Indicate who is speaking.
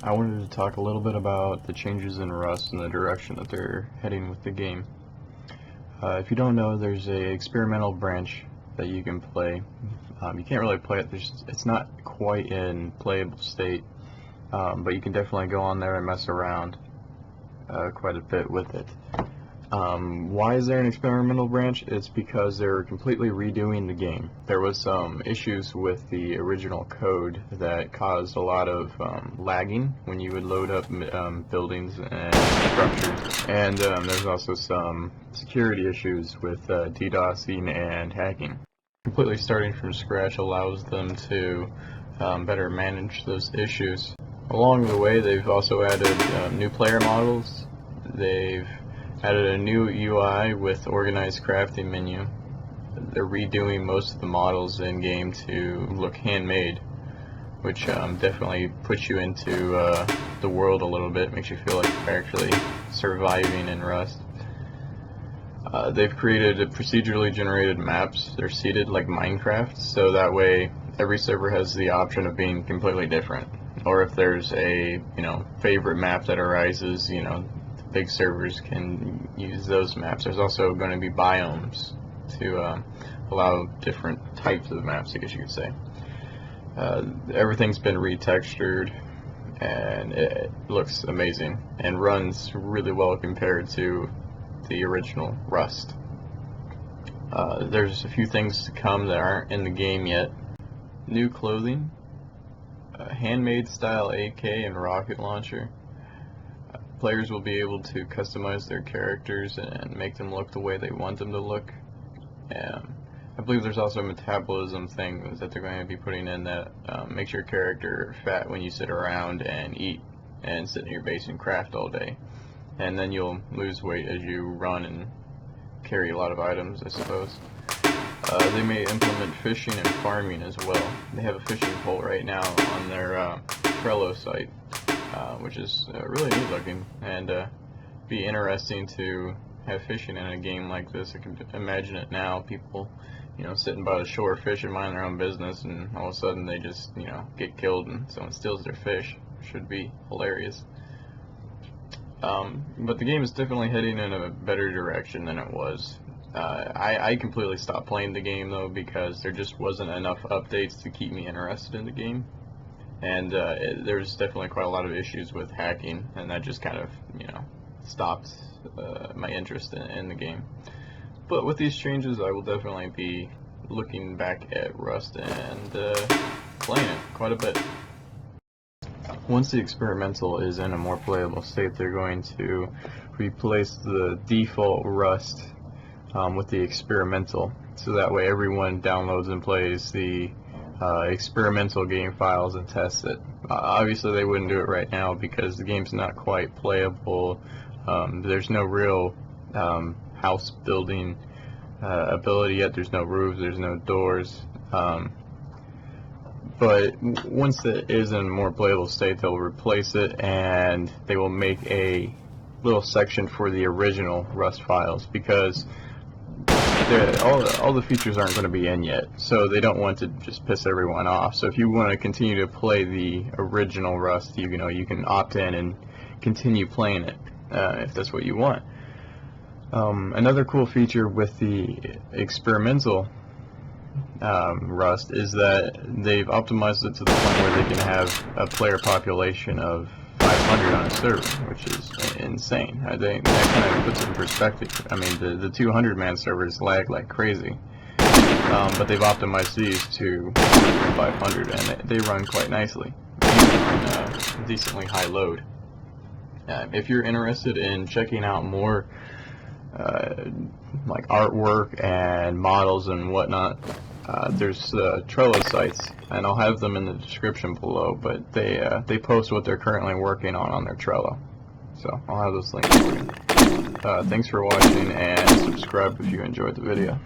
Speaker 1: I wanted to talk a little bit about the changes in Rust and the direction that they're heading with the game. If you don't know, there's a experimental branch that you can play. You can't really play it. It's not quite in playable state, but you can definitely go on there and mess around quite a bit with it. Why is there an experimental branch? It's because they're completely redoing the game. There was some issues with the original code that caused a lot of lagging when you would load up buildings and structures, and there's also some security issues with DDoSing and hacking. Completely starting from scratch allows them to better manage those issues. Along the way, they've also added new player models. They've added a new UI with organized crafting menu. They're redoing most of the models in game to look handmade, which definitely puts you into the world a little bit, makes you feel like you're actually surviving in Rust. They've created procedurally generated maps. They're seeded like Minecraft, so that way every server has the option of being completely different. Or if there's a favorite map that arises, big servers can use those maps. There's also going to be biomes to allow different types of maps, I guess you could say. Everything's been retextured, and it looks amazing and runs really well compared to the original Rust. There's a few things to come that aren't in the game yet. New clothing, handmade style AK and rocket launcher. Players will be able to customize their characters and make them look the way they want them to look. I believe there's also a metabolism thing that they're going to be putting in that makes your character fat when you sit around and eat and sit in your base and craft all day. And then you'll lose weight as you run and carry a lot of items, I suppose. They may implement fishing and farming as well. They have a fishing pole right now on their Trello site, which is really neat looking, and be interesting to have fishing in a game like this. I can imagine it now, people sitting by the shore fishing, minding their own business, and all of a sudden they just get killed and someone steals their fish. Should be hilarious. But the game is definitely heading in a better direction than it was. I completely stopped playing the game though because there just wasn't enough updates to keep me interested in the game. And there's definitely quite a lot of issues with hacking, and that just kind of, stopped my interest in the game. But with these changes, I will definitely be looking back at Rust and playing it quite a bit. Once the experimental is in a more playable state, they're going to replace the default Rust with the experimental, so that way everyone downloads and plays the experimental game files and tests it. Obviously they wouldn't do it right now because the game's not quite playable. There's no real house building ability yet. There's no roofs, there's no doors, but once it is in a more playable state, they'll replace it and they will make a little section for the original Rust files, because all the features aren't going to be in yet, so they don't want to just piss everyone off. So if you want to continue to play the original Rust, you can opt in and continue playing it if that's what you want. Another cool feature with the experimental Rust is that they've optimized it to the point where they can have a player population of 500 on a server, which is insane. That kind of puts it in perspective. I mean, the 200-man servers lag like crazy, but they've optimized these to 500, and they run quite nicely, on decently high load. If you're interested in checking out more like artwork and models and whatnot, there's Trello sites, and I'll have them in the description below, but they post what they're currently working on their Trello, so I'll have those links for you. Thanks for watching, and subscribe if you enjoyed the video.